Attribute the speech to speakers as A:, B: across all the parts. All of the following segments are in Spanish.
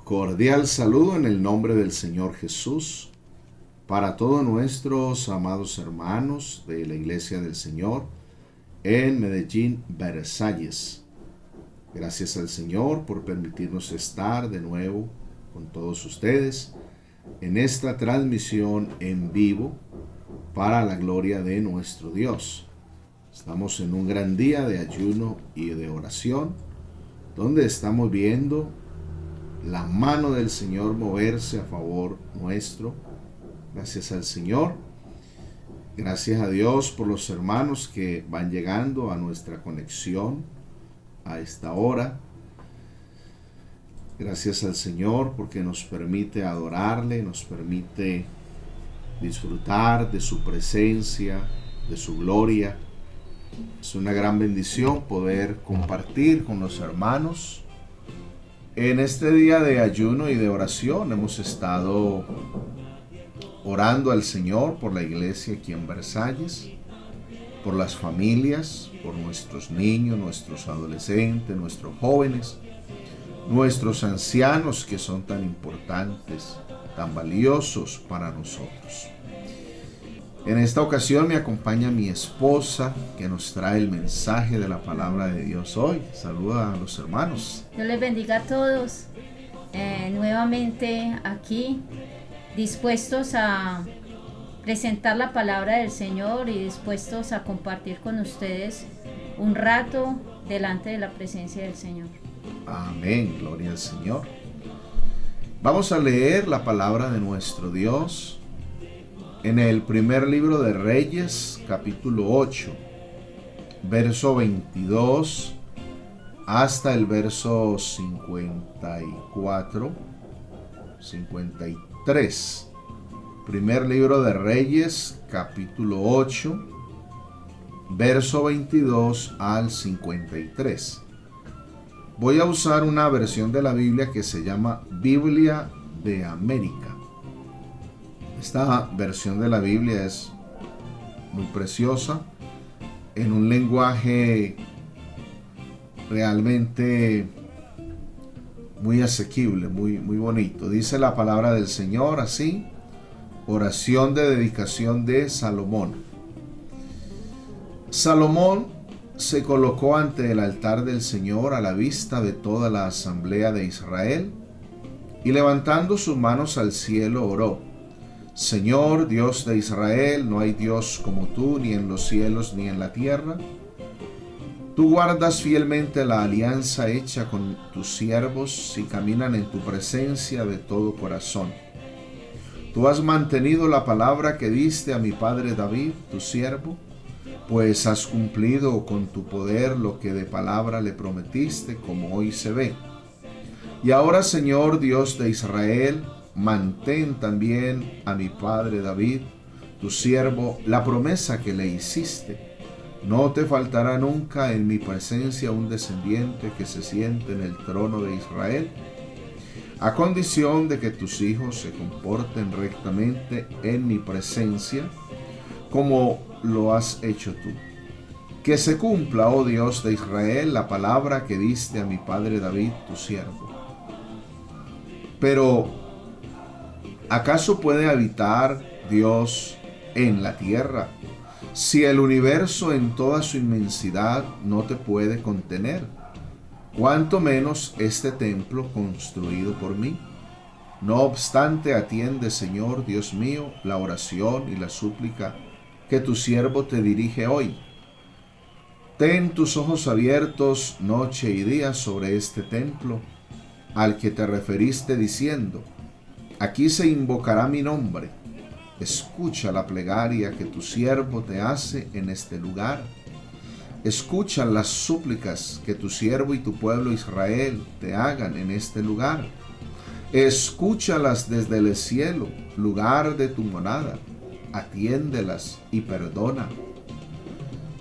A: Cordial saludo en el nombre del Señor Jesús para todos nuestros amados hermanos de la Iglesia del Señor en Medellín, Versalles. Gracias al Señor por permitirnos estar de nuevo con todos ustedes en esta transmisión en vivo para la gloria de nuestro Dios. Estamos en un gran día de ayuno y de oración, donde estamos viendo la mano del Señor moverse a favor nuestro. Gracias al Señor. Gracias a Dios por los hermanos que van llegando a nuestra conexión a esta hora. Gracias al Señor porque nos permite adorarle, nos permite disfrutar de su presencia, de su gloria. Es una gran bendición poder compartir con los hermanos. En este día de ayuno y de oración hemos estado orando al Señor por la iglesia aquí en Versalles, por las familias, por nuestros niños, nuestros adolescentes, nuestros jóvenes, nuestros ancianos que son tan importantes, tan valiosos para nosotros. En esta ocasión me acompaña mi esposa que nos trae el mensaje de la palabra de Dios hoy. Saluda a los hermanos.
B: Dios les bendiga a todos. Nuevamente aquí, dispuestos a presentar la palabra del Señor y dispuestos a compartir con ustedes un rato delante de la presencia del Señor.
A: Amén, gloria al Señor. Vamos a leer la palabra de nuestro Dios en el primer libro de Reyes, capítulo 8, verso 22 hasta el verso 53. Primer libro de Reyes, capítulo 8, verso 22 al 53. Voy a usar una versión de la Biblia que se llama Biblia de América. Esta versión de la Biblia es muy preciosa, en un lenguaje realmente muy asequible, muy bonito. Dice la palabra del Señor así: oración de dedicación de Salomón. Salomón se colocó ante el altar del Señor a la vista de toda la asamblea de Israel y levantando sus manos al cielo oró: Señor, Dios de Israel, no hay Dios como tú, ni en los cielos ni en la tierra. Tú guardas fielmente la alianza hecha con tus siervos y caminan en tu presencia de todo corazón. Tú has mantenido la palabra que diste a mi padre David, tu siervo, pues has cumplido con tu poder lo que de palabra le prometiste, como hoy se ve. Y ahora, Señor, Dios de Israel, mantén también a mi padre David, tu siervo, la promesa que le hiciste. No te faltará nunca en mi presencia un descendiente que se siente en el trono de Israel, a condición de que tus hijos se comporten rectamente en mi presencia, como lo has hecho tú. Que se cumpla, oh Dios de Israel, la palabra que diste a mi padre David, tu siervo. Pero, ¿acaso puede habitar Dios en la tierra si el universo en toda su inmensidad no te puede contener? ¿Cuánto menos este templo construido por mí? No obstante, atiende, Señor Dios mío, la oración y la súplica que tu siervo te dirige hoy. Ten tus ojos abiertos noche y día sobre este templo al que te referiste diciendo: aquí se invocará mi nombre. Escucha la plegaria que tu siervo te hace en este lugar. Escucha las súplicas que tu siervo y tu pueblo Israel te hagan en este lugar. Escúchalas desde el cielo, lugar de tu morada. Atiéndelas y perdona.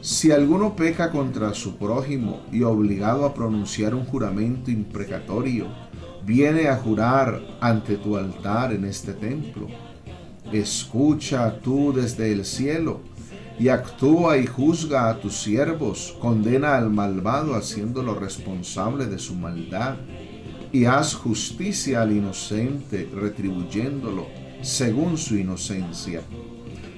A: Si alguno peca contra su prójimo y obligado a pronunciar un juramento imprecatorio, viene a jurar ante tu altar en este templo, escucha tú desde el cielo y actúa y juzga a tus siervos, condena al malvado haciéndolo responsable de su maldad. y haz justicia al inocente, retribuyéndolo según su inocencia.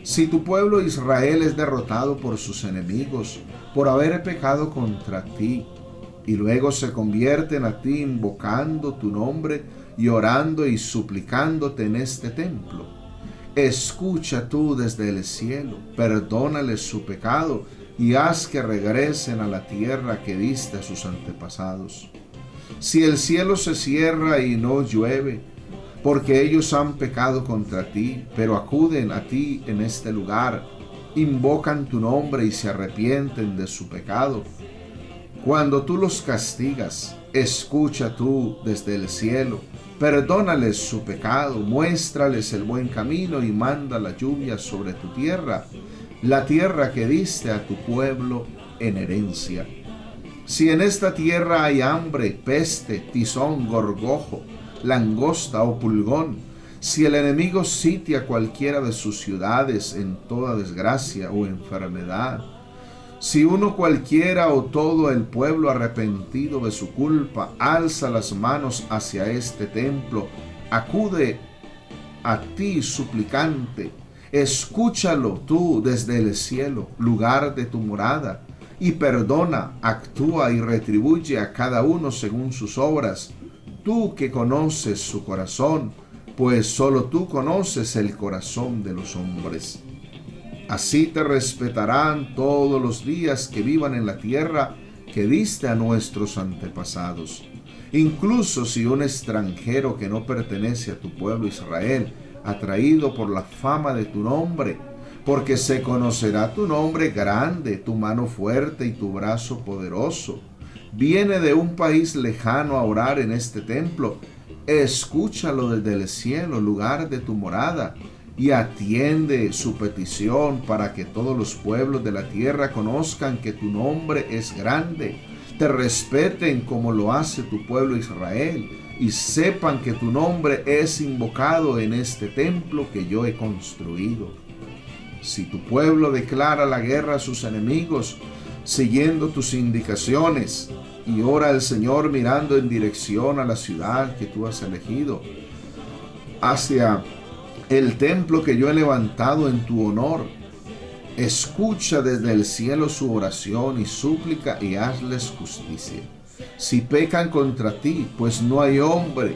A: Si tu pueblo Israel es derrotado por sus enemigos, por haber pecado contra ti, y luego se convierten a ti invocando tu nombre y orando y suplicándote en este templo, escucha tú desde el cielo, perdónales su pecado y haz que regresen a la tierra que diste a sus antepasados. Si el cielo se cierra y no llueve, porque ellos han pecado contra ti, pero acuden a ti en este lugar, invocan tu nombre y se arrepienten de su pecado, cuando tú los castigas, escucha tú desde el cielo, perdónales su pecado, muéstrales el buen camino y manda la lluvia sobre tu tierra, la tierra que diste a tu pueblo en herencia. Si en esta tierra hay hambre, peste, tizón, gorgojo, langosta o pulgón, si el enemigo sitia cualquiera de sus ciudades en toda desgracia o enfermedad, si uno cualquiera o todo el pueblo arrepentido de su culpa alza las manos hacia este templo, acude a ti suplicante, escúchalo tú desde el cielo, lugar de tu morada, y perdona, actúa y retribuye a cada uno según sus obras, tú que conoces su corazón, pues solo tú conoces el corazón de los hombres. Así te respetarán todos los días que vivan en la tierra que diste a nuestros antepasados. Incluso si un extranjero que no pertenece a tu pueblo Israel, atraído por la fama de tu nombre, porque se conocerá tu nombre grande, tu mano fuerte y tu brazo poderoso, viene de un país lejano a orar en este templo, escúchalo desde el cielo, lugar de tu morada, y atiende su petición para que todos los pueblos de la tierra conozcan que tu nombre es grande, te respeten como lo hace tu pueblo Israel, y sepan que tu nombre es invocado en este templo que yo he construido. Si tu pueblo declara la guerra a sus enemigos, siguiendo tus indicaciones, y ora al Señor mirando en dirección a la ciudad que tú has elegido, hacia el templo que yo he levantado en tu honor, escucha desde el cielo su oración y súplica y hazles justicia. Si pecan contra ti, pues no hay hombre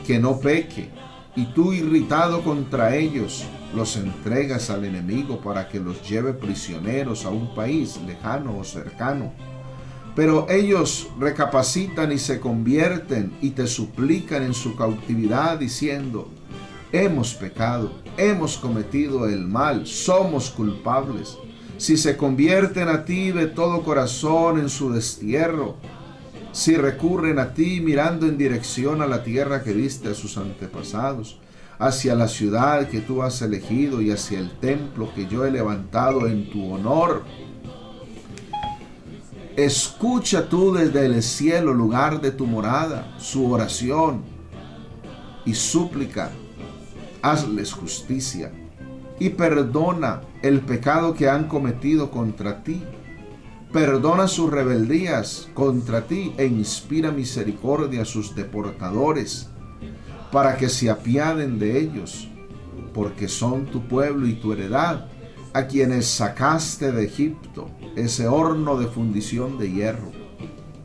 A: que no peque, y tú irritado contra ellos, los entregas al enemigo para que los lleve prisioneros a un país lejano o cercano. Pero ellos recapacitan y se convierten y te suplican en su cautividad diciendo: hemos pecado, hemos cometido el mal, somos culpables. Si se convierten a ti de todo corazón en su destierro, si recurren a ti mirando en dirección a la tierra que diste a sus antepasados, hacia la ciudad que tú has elegido y hacia el templo que yo he levantado en tu honor, escucha tú desde el cielo, lugar de tu morada, su oración y súplica. Hazles justicia y perdona el pecado que han cometido contra ti. Perdona sus rebeldías contra ti e inspira misericordia a sus deportadores, para que se apiaden de ellos, porque son tu pueblo y tu heredad, a quienes sacaste de Egipto, ese horno de fundición de hierro.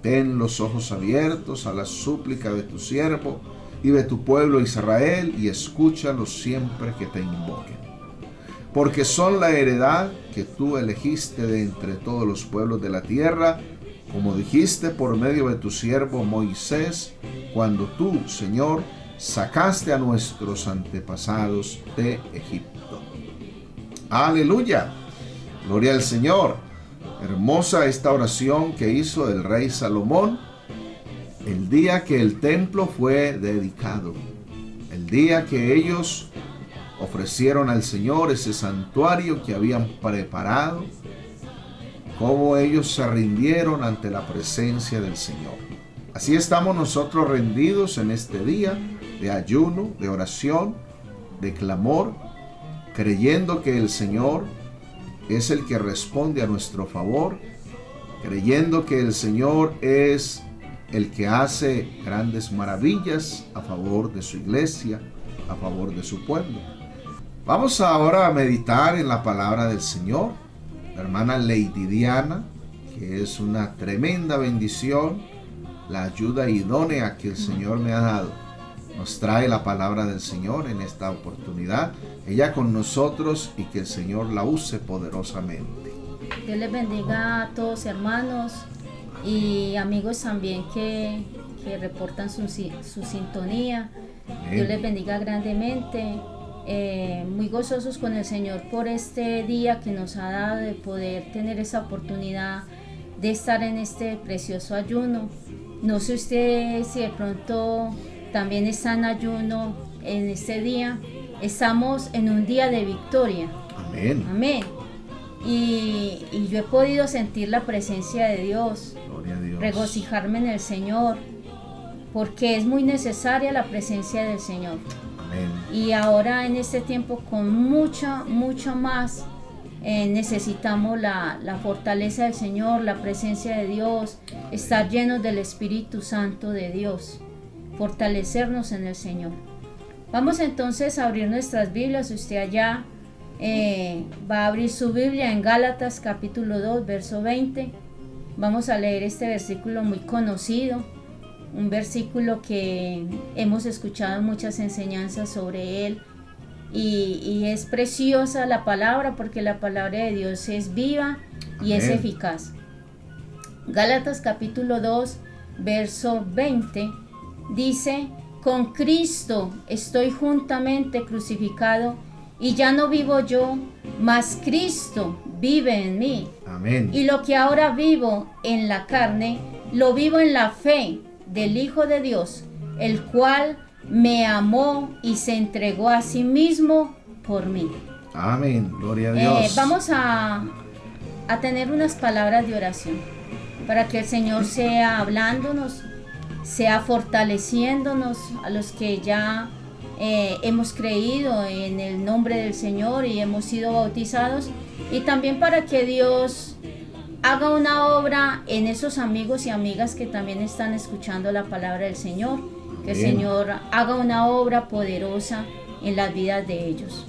A: Ten los ojos abiertos a la súplica de tu siervo y de tu pueblo Israel, y escúchalos siempre que te invoquen. Porque son la heredad que tú elegiste de entre todos los pueblos de la tierra, como dijiste por medio de tu siervo Moisés, cuando tú, Señor, sacaste a nuestros antepasados de Egipto. ¡Aleluya! ¡Gloria al Señor! Hermosa esta oración que hizo el rey Salomón el día que el templo fue dedicado, el día que ellos ofrecieron al Señor ese santuario que habían preparado, cómo ellos se rindieron ante la presencia del Señor. Así estamos nosotros rendidos en este día de ayuno, de oración, de clamor, creyendo que el Señor es el que responde a nuestro favor, creyendo que el Señor es el que hace grandes maravillas a favor de su iglesia, a favor de su pueblo. Vamos ahora a meditar en la palabra del Señor. La hermana Lady Diana, que es una tremenda bendición, la ayuda idónea que el Señor me ha dado, nos trae la palabra del Señor en esta oportunidad. Ella con nosotros y que el Señor la use poderosamente.
B: Dios les bendiga a todos, hermanos y amigos también que reportan su sintonía. Amén. Dios les bendiga grandemente. Muy gozosos con el Señor por este día que nos ha dado de poder tener esa oportunidad de estar en este precioso ayuno. No sé usted si de pronto también está en ayuno en este día. Estamos en un día de victoria.
A: Amén.
B: Amén. Y yo he podido sentir la presencia de Dios,
A: Gloria a Dios,
B: regocijarme en el Señor, porque es muy necesaria la presencia del Señor.
A: Amén.
B: Y ahora en este tiempo con mucho más necesitamos la fortaleza del Señor, la presencia de Dios, estar llenos del Espíritu Santo de Dios, fortalecernos en el Señor. Vamos entonces a abrir nuestras Biblias. Usted allá va a abrir su Biblia en Gálatas capítulo 2, verso 20. Vamos a leer este versículo muy conocido, un versículo que hemos escuchado muchas enseñanzas sobre él, y es preciosa la palabra porque la palabra de Dios es viva y es eficaz. Gálatas capítulo 2, verso 20 dice: con Cristo estoy juntamente crucificado, y ya no vivo yo, mas Cristo vive en mí.
A: Amén.
B: Y lo que ahora vivo en la carne, lo vivo en la fe del Hijo de Dios, el cual me amó y se entregó a sí mismo por mí.
A: Amén. Gloria a Dios.
B: Vamos a tener unas palabras de oración para que el Señor sea hablándonos, sea fortaleciéndonos a los que ya hemos creído en el nombre del Señor y hemos sido bautizados, y también para que Dios haga una obra en esos amigos y amigas que también están escuchando la palabra del Señor. Que el Señor haga una obra poderosa en las vidas de ellos.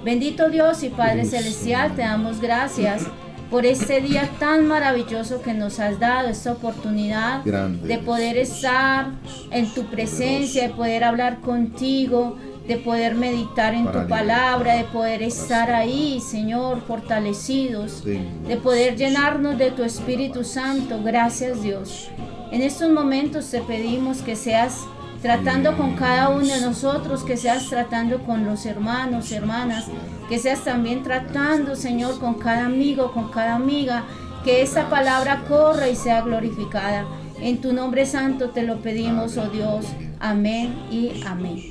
B: Bendito Dios y Padre Celestial, te damos gracias por este día tan maravilloso que nos has dado, esta oportunidad de poder estar en tu presencia, de poder hablar contigo, de poder meditar en tu palabra, de poder estar ahí, Señor, fortalecidos, de poder llenarnos de tu Espíritu Santo. Gracias, Dios. En estos momentos te pedimos que seas tratando con cada uno de nosotros, que seas tratando con los hermanos, hermanas, que seas también tratando, Señor, con cada amigo, con cada amiga, que esta palabra corra y sea glorificada. En tu nombre santo te lo pedimos, oh Dios. Amén y amén.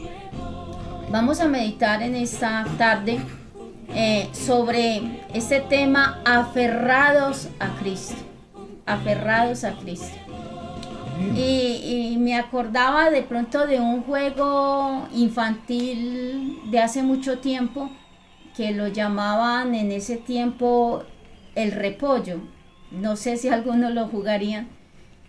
B: Vamos a meditar en esta tarde sobre este tema, aferrados a Cristo. Aferrados a Cristo. Y me acordaba de pronto de un juego infantil de hace mucho tiempo que lo llamaban en ese tiempo el repollo. No sé si algunos lo jugarían.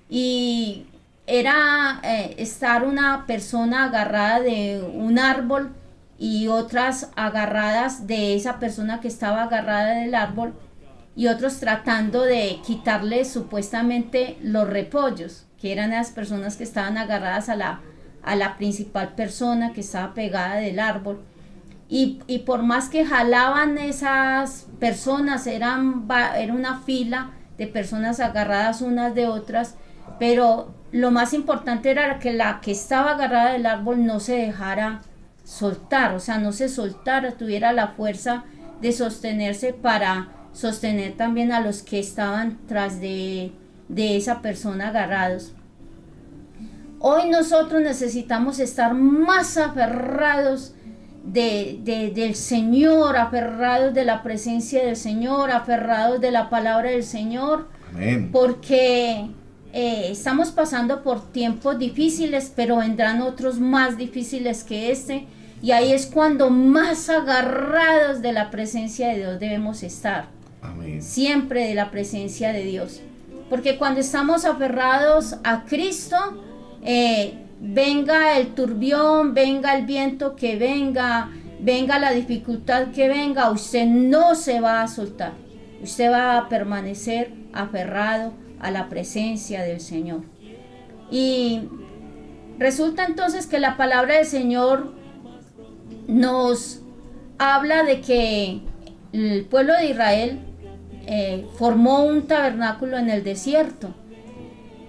B: Y era estar una persona agarrada de un árbol y otras agarradas de esa persona que estaba agarrada del árbol, y otros tratando de quitarle supuestamente los repollos, que eran las personas que estaban agarradas a la principal persona que estaba pegada del árbol. Y por más que jalaban esas personas, era una fila de personas agarradas unas de otras, pero lo más importante era que la que estaba agarrada del árbol no se dejara soltar, o sea, no se soltara, tuviera la fuerza de sostenerse para sostener también a los que estaban tras de esa persona agarrados. Hoy nosotros necesitamos estar más aferrados del Señor, aferrados de la presencia del Señor, aferrados de la palabra del Señor.
A: Amén.
B: Porque estamos pasando por tiempos difíciles, pero vendrán otros más difíciles que este, y ahí es cuando más agarrados de la presencia de Dios debemos estar.
A: Amén.
B: Siempre de la presencia de Dios. porque cuando estamos aferrados a Cristo, venga el turbión, venga el viento que venga, venga la dificultad que venga, usted no se va a soltar, usted va a permanecer aferrado a la presencia del Señor. Y resulta entonces que la palabra del Señor nos habla de que el pueblo de Israel formó un tabernáculo en el desierto,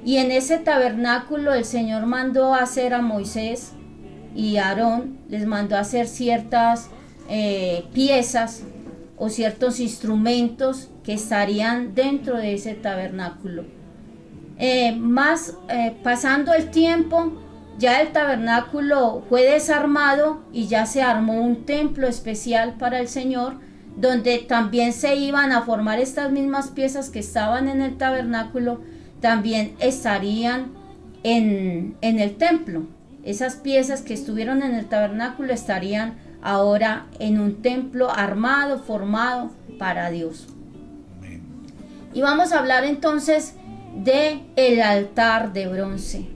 B: y en ese tabernáculo el Señor mandó a hacer a Moisés y a Aarón, les mandó a hacer ciertas piezas o ciertos instrumentos que estarían dentro de ese tabernáculo. Pasando el tiempo, ya el tabernáculo fue desarmado y ya se armó un templo especial para el Señor, donde también se iban a formar estas mismas piezas que estaban en el tabernáculo, también estarían en el templo. Esas piezas que estuvieron en el tabernáculo estarían ahora en un templo armado, formado para Dios. Y vamos a hablar entonces de el altar de bronce.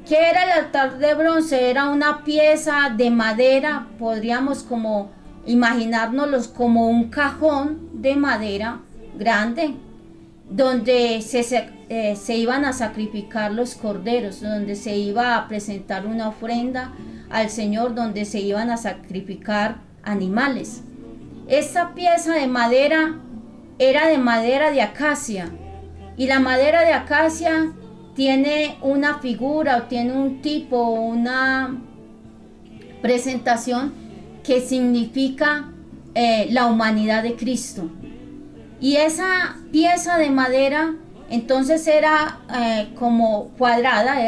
B: ¿Qué era el altar de bronce? Era una pieza de madera, podríamos como imaginárnoslos como un cajón de madera grande, donde se iban a sacrificar los corderos, donde se iba a presentar una ofrenda al Señor, donde se iban a sacrificar animales. Esta pieza de madera era de madera de acacia, y la madera de acacia tiene una figura o tiene un tipo, una presentación que significa la humanidad de Cristo. Y esa pieza de madera entonces era como cuadrada,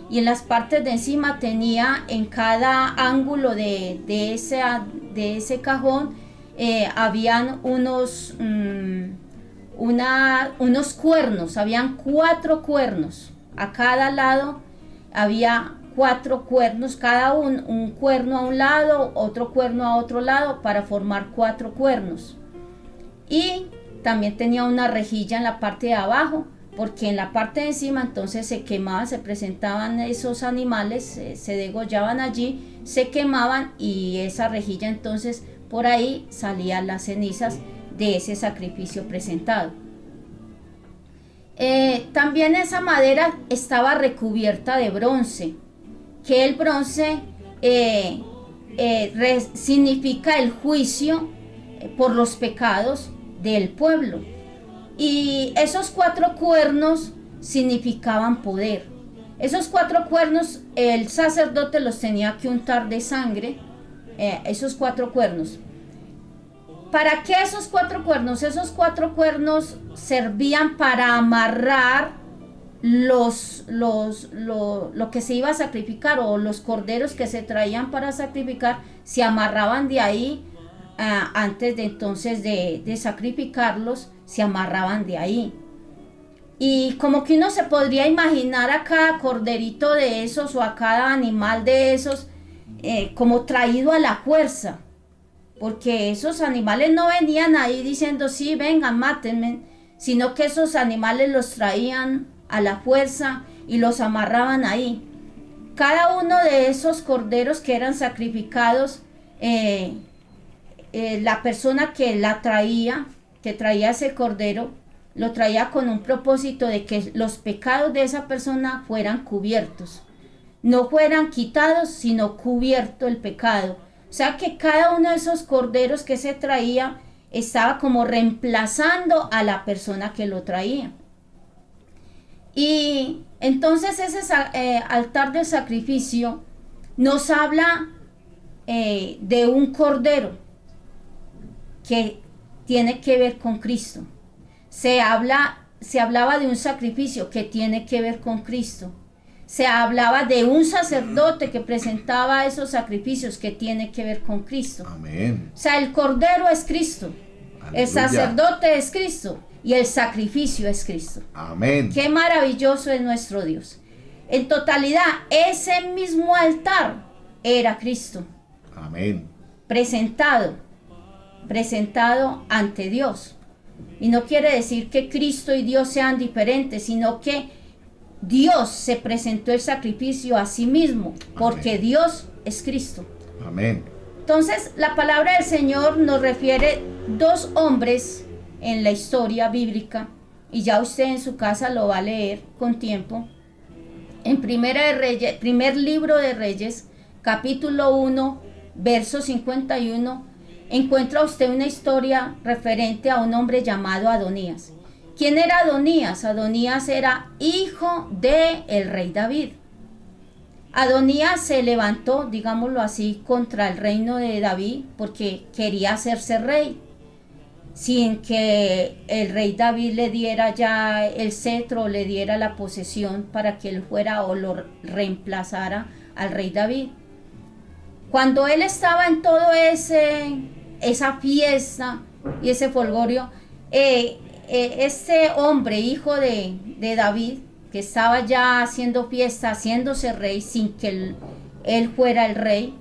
B: y en las partes de encima tenía en cada ángulo de ese cajón habían unos cuernos, habían 4 cuernos, a cada lado había 4 cuernos, cada un cuerno a un lado, otro cuerno a otro lado, para formar 4 cuernos. Y también tenía una rejilla en la parte de abajo, porque en la parte de encima entonces se quemaban, se presentaban esos animales, se degollaban allí, se quemaban, y esa rejilla entonces por ahí salían las cenizas de ese sacrificio presentado. También esa madera estaba recubierta de bronce, que el bronce significa el juicio por los pecados del pueblo, y esos 4 cuernos significaban poder. Esos 4 cuernos el sacerdote los tenía que untar de sangre, esos 4 cuernos. ¿Para qué esos 4 cuernos? Esos 4 cuernos servían para amarrar lo que se iba a sacrificar, o los corderos que se traían para sacrificar, se amarraban de ahí. Antes de entonces de sacrificarlos, se amarraban de ahí. Y como que uno se podría imaginar a cada corderito de esos o a cada animal de esos como traído a la fuerza, porque esos animales no venían ahí diciendo sí, vengan, mátenme, sino que esos animales los traían a la fuerza y los amarraban ahí. Cada uno de esos corderos que eran sacrificados, la persona que traía ese cordero, lo traía con un propósito de que los pecados de esa persona fueran cubiertos, no fueran quitados, sino cubierto el pecado. O sea que cada uno de esos corderos que se traía estaba como reemplazando a la persona que lo traía. Y entonces ese altar de sacrificio nos habla de un cordero que tiene que ver con Cristo. Se hablaba de un sacrificio que tiene que ver con Cristo. Se hablaba de un sacerdote que presentaba esos sacrificios que tiene que ver con Cristo.
A: Amén.
B: O sea, el cordero es Cristo. Aleluya. El sacerdote es Cristo y el sacrificio es Cristo.
A: Amén.
B: Qué maravilloso es nuestro Dios. En totalidad, ese mismo altar era Cristo.
A: Amén.
B: Presentado ante Dios. Y no quiere decir que Cristo y Dios sean diferentes, sino que Dios se presentó el sacrificio a sí mismo, porque
A: Amén.
B: Dios es Cristo.
A: Amén.
B: Entonces, la palabra del Señor nos refiere dos hombres en la historia bíblica, y ya usted en su casa lo va a leer con tiempo. En primer libro de Reyes, capítulo 1, verso 51, encuentra usted una historia referente a un hombre llamado Adonías. ¿Quién era Adonías? Adonías era hijo del rey David. Adonías se levantó, digámoslo así, contra el reino de David porque quería hacerse rey, sin que el rey David le diera ya el cetro, le diera la posesión para que él fuera o lo reemplazara al rey David. Cuando él estaba en todo esa fiesta y ese folgorio, este hombre, hijo de David, que estaba ya haciendo fiesta, haciéndose rey sin que él fuera el rey,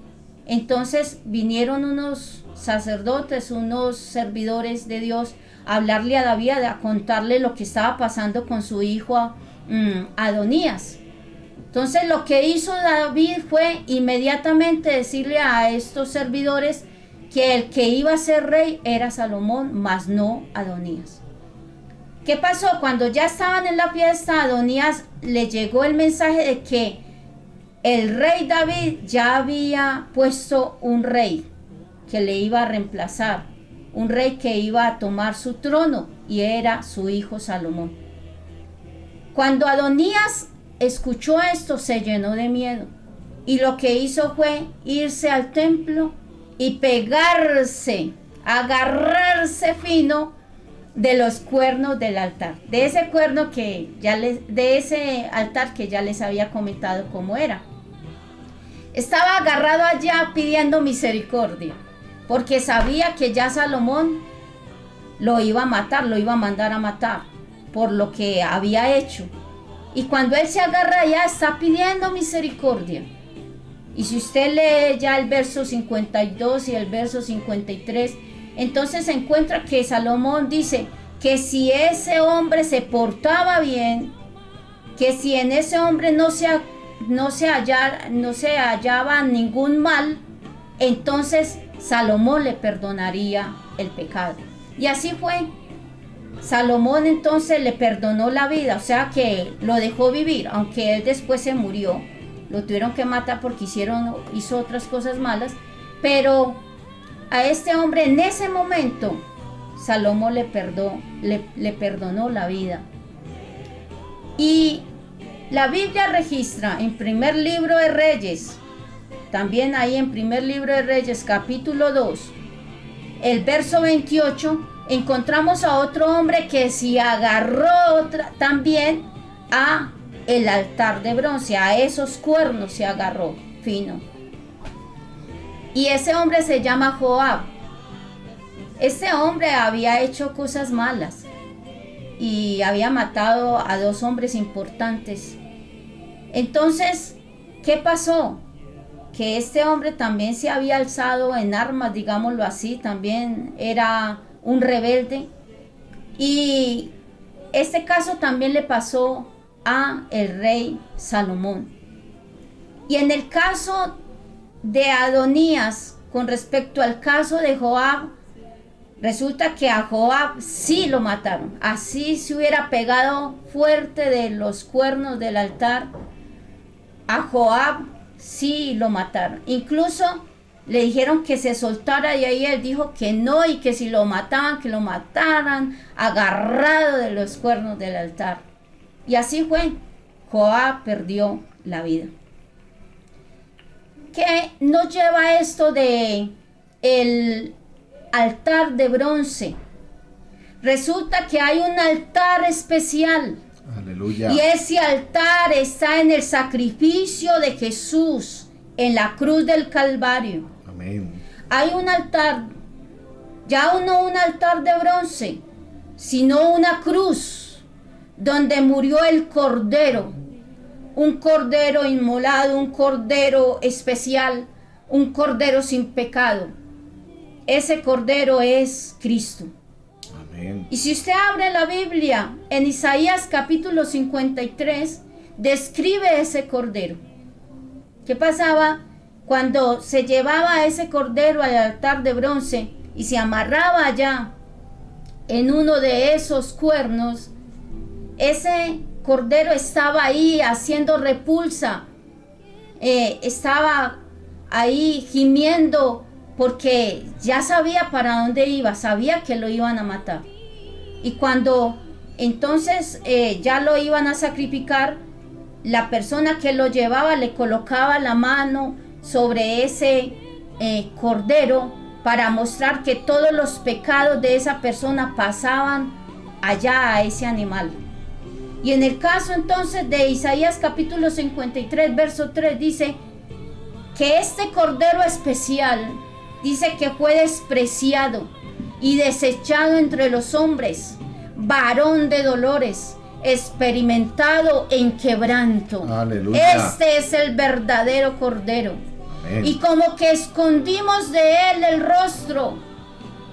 B: entonces vinieron unos sacerdotes, unos servidores de Dios, a hablarle a David, a contarle lo que estaba pasando con su hijo Adonías. Entonces lo que hizo David fue inmediatamente decirle a estos servidores que el que iba a ser rey era Salomón, mas no Adonías. ¿Qué pasó? Cuando ya estaban en la fiesta, a Adonías le llegó el mensaje de que el rey David ya había puesto un rey que le iba a reemplazar, un rey que iba a tomar su trono, y era su hijo Salomón. Cuando Adonías escuchó esto, se llenó de miedo, y lo que hizo fue irse al templo y agarrarse fino de los cuernos del altar, de ese cuerno de ese altar que ya les había comentado cómo era. Estaba agarrado allá pidiendo misericordia, porque sabía que ya Salomón lo iba a matar, lo iba a mandar a matar por lo que había hecho. Y cuando él se agarra allá, está pidiendo misericordia. Y si usted lee ya el verso 52 y el verso 53, entonces se encuentra que Salomón dice que si ese hombre se portaba bien, que si en ese hombre no se hallaba ningún mal, entonces Salomón le perdonaría el pecado. Y así fue. Salomón entonces le perdonó la vida, o sea que lo dejó vivir, aunque él después se murió. Lo tuvieron que matar porque hizo otras cosas malas, pero a este hombre en ese momento Salomón le perdonó la vida. Y la Biblia registra en primer libro de Reyes, también ahí en primer libro de Reyes capítulo 2, el verso 28, encontramos a otro hombre que se agarró también a el altar de bronce, a esos cuernos se agarró fino. Y ese hombre se llama Joab. Este hombre había hecho cosas malas y había matado a dos hombres importantes. Entonces, ¿qué pasó? Que este hombre también se había alzado en armas, digámoslo así, también era un rebelde. Y este caso también le pasó a el rey Salomón. Y en el caso de Adonías, con respecto al caso de Joab, resulta que a Joab sí lo mataron. Así se hubiera pegado fuerte de los cuernos del altar, a Joab sí lo mataron. Incluso le dijeron que se soltara, y ahí él dijo que no, y que si lo mataban, que lo mataran agarrado de los cuernos del altar. Y así fue. Joab perdió la vida. ¿Qué nos lleva esto de el altar de bronce? Resulta que hay un altar especial.
A: Aleluya.
B: Y ese altar está en el sacrificio de Jesús en la cruz del Calvario.
A: Amén.
B: Hay un altar, ya no un altar de bronce, sino una cruz donde murió el Cordero, un Cordero inmolado, un Cordero especial, un Cordero sin pecado. Ese Cordero es Cristo.
A: Amén. Amén.
B: Y si usted abre la Biblia, en Isaías capítulo 53, describe ese cordero. ¿Qué pasaba cuando se llevaba a ese cordero al altar de bronce y se amarraba allá en uno de esos cuernos? Ese cordero estaba ahí haciendo repulsa, estaba ahí gimiendo porque ya sabía para dónde iba, sabía que lo iban a matar. Y cuando entonces ya lo iban a sacrificar, la persona que lo llevaba le colocaba la mano sobre ese cordero para mostrar que todos los pecados de esa persona pasaban allá a ese animal. Y en el caso entonces de Isaías capítulo 53, verso 3, dice que este cordero especial, dice que fue despreciado y desechado entre los hombres, varón de dolores, experimentado en quebranto.
A: Aleluya.
B: Este es el verdadero cordero.
A: Amén.
B: Y como que escondimos de él el rostro,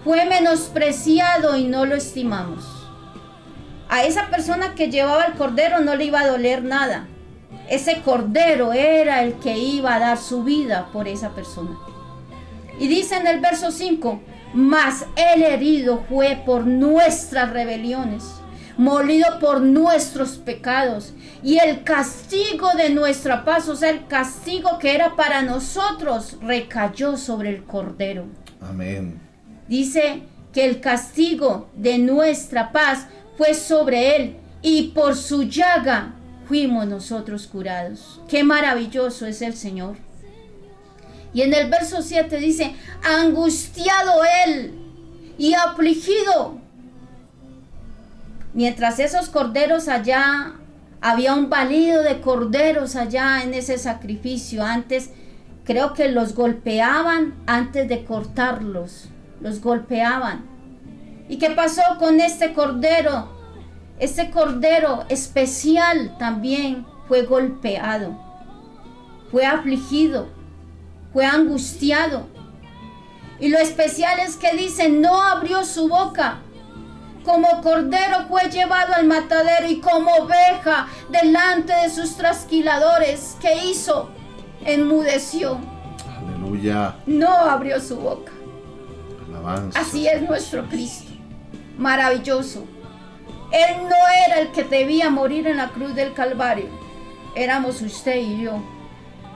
B: fue menospreciado y no lo estimamos. A esa persona que llevaba el cordero no le iba a doler nada. Ese cordero era el que iba a dar su vida por esa persona. Y dice en el verso 5, mas el herido fue por nuestras rebeliones, molido por nuestros pecados, y el castigo de nuestra paz, o sea, el castigo que era para nosotros, recayó sobre el cordero.
A: Amén.
B: Dice que el castigo de nuestra paz fue sobre él, y por su llaga fuimos nosotros curados. Qué maravilloso es el Señor. Y en el verso 7 dice, angustiado él y afligido. Mientras esos corderos allá, había un balido de corderos allá en ese sacrificio. Antes creo que los golpeaban antes de cortarlos. Los golpeaban. ¿Y qué pasó con este cordero? Este cordero especial también fue golpeado, fue afligido, fue angustiado. Y lo especial es que dice, no abrió su boca. Como cordero fue llevado al matadero y como oveja delante de sus trasquiladores. ¿Qué hizo? Enmudeció.
A: Aleluya.
B: No abrió su boca.
A: Alabanza.
B: Así es nuestro Cristo. Maravilloso. Él no era el que debía morir en la cruz del Calvario. Éramos usted y yo.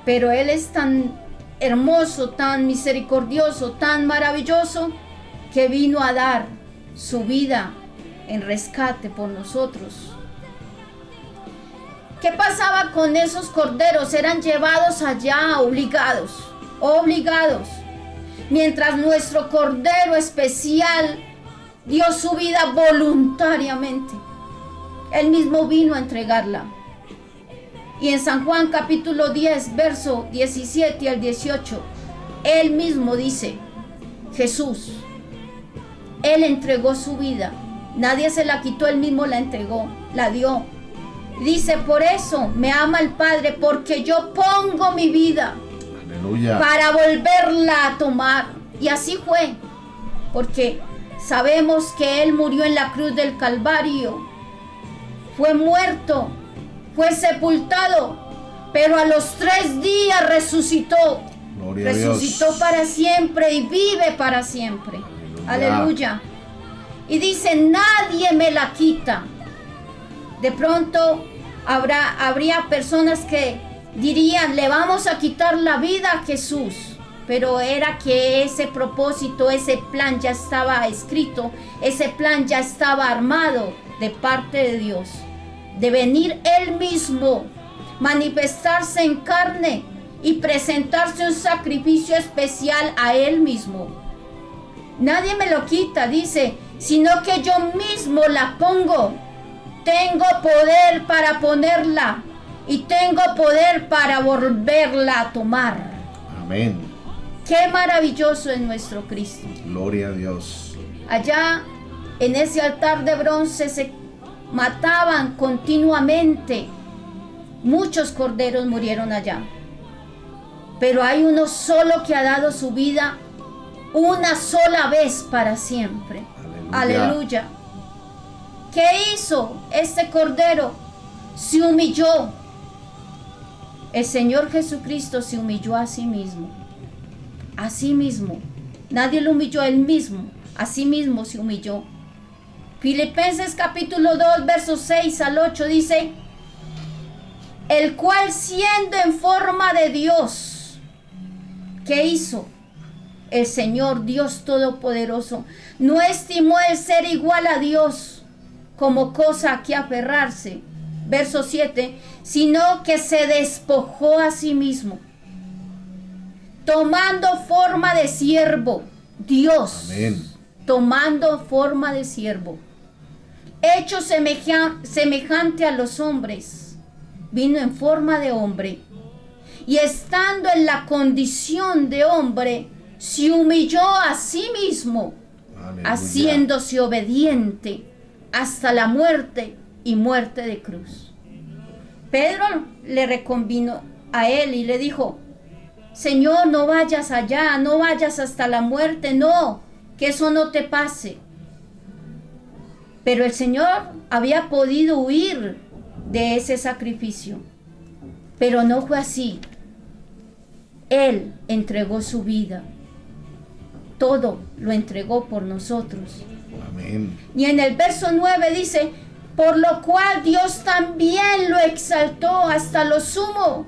B: Pero Él es tan hermoso, tan misericordioso, tan maravilloso, que vino a dar su vida en rescate por nosotros. ¿Qué pasaba con esos corderos? Eran llevados allá obligados. Mientras nuestro cordero especial dio su vida voluntariamente. Él mismo vino a entregarla. Y en San Juan capítulo 10, verso 17 al 18, Él mismo dice, Jesús, Él entregó su vida. Nadie se la quitó, Él mismo la entregó, la dio. Dice, por eso me ama el Padre, porque yo pongo mi vida.
A: Aleluya.
B: Para volverla a tomar. Y así fue, porque sabemos que Él murió en la cruz del Calvario, fue muerto, fue sepultado, pero a los 3 días resucitó.
A: Gloria a
B: Resucitó
A: Dios.
B: para siempre y vive para siempre. Aleluya. Y dice, nadie me la quita. De pronto habría personas que dirían, le vamos a quitar la vida a Jesús. Pero era que ese propósito, ese plan ya estaba escrito, ese plan ya estaba armado de parte de Dios. De venir Él mismo, manifestarse en carne y presentarse un sacrificio especial a Él mismo. Nadie me lo quita, dice, sino que yo mismo la pongo. Tengo poder para ponerla y tengo poder para volverla a tomar.
A: Amén.
B: Qué maravilloso es nuestro Cristo.
A: Gloria a Dios.
B: Allá en ese altar de bronce se mataban continuamente. Muchos corderos murieron allá. Pero hay uno solo que ha dado su vida una sola vez para siempre.
A: Aleluya.
B: Aleluya. ¿Qué hizo este Cordero? Se humilló. El Señor Jesucristo se humilló a sí mismo. A sí mismo. Nadie lo humilló, él mismo. A sí mismo se humilló. Filipenses capítulo 2, versos 6 al 8 dice: el cual siendo en forma de Dios, ¿qué hizo? El Señor Dios Todopoderoso no estimó el ser igual a Dios como cosa a que aferrarse, verso 7, sino que se despojó a sí mismo, tomando forma de siervo, Dios,
A: Amén.
B: tomando forma de siervo, hecho semejante a los hombres, vino en forma de hombre, y estando en la condición de hombre, se humilló a sí mismo,
A: Aleluya.
B: haciéndose obediente hasta la muerte y muerte de cruz. Pedro le reconvino a él y le dijo: Señor, no vayas allá, no vayas hasta la muerte, no, que eso no te pase. Pero el Señor había podido huir de ese sacrificio, pero no fue así. Él entregó su vida, todo lo entregó por nosotros.
A: Amén.
B: Y en el verso 9 dice: por lo cual Dios también lo exaltó hasta lo sumo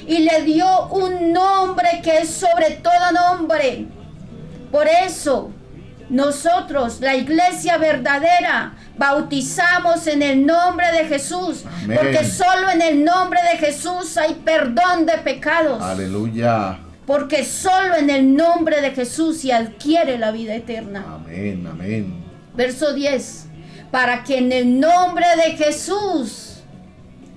B: y le dio un nombre que es sobre todo nombre. Por eso nosotros, la iglesia verdadera, bautizamos en el nombre de Jesús.
A: Amén.
B: Porque solo en el nombre de Jesús hay perdón de pecados.
A: Aleluya.
B: Porque solo en el nombre de Jesús se adquiere la vida eterna.
A: Amén, amén.
B: Verso 10. Para que en el nombre de Jesús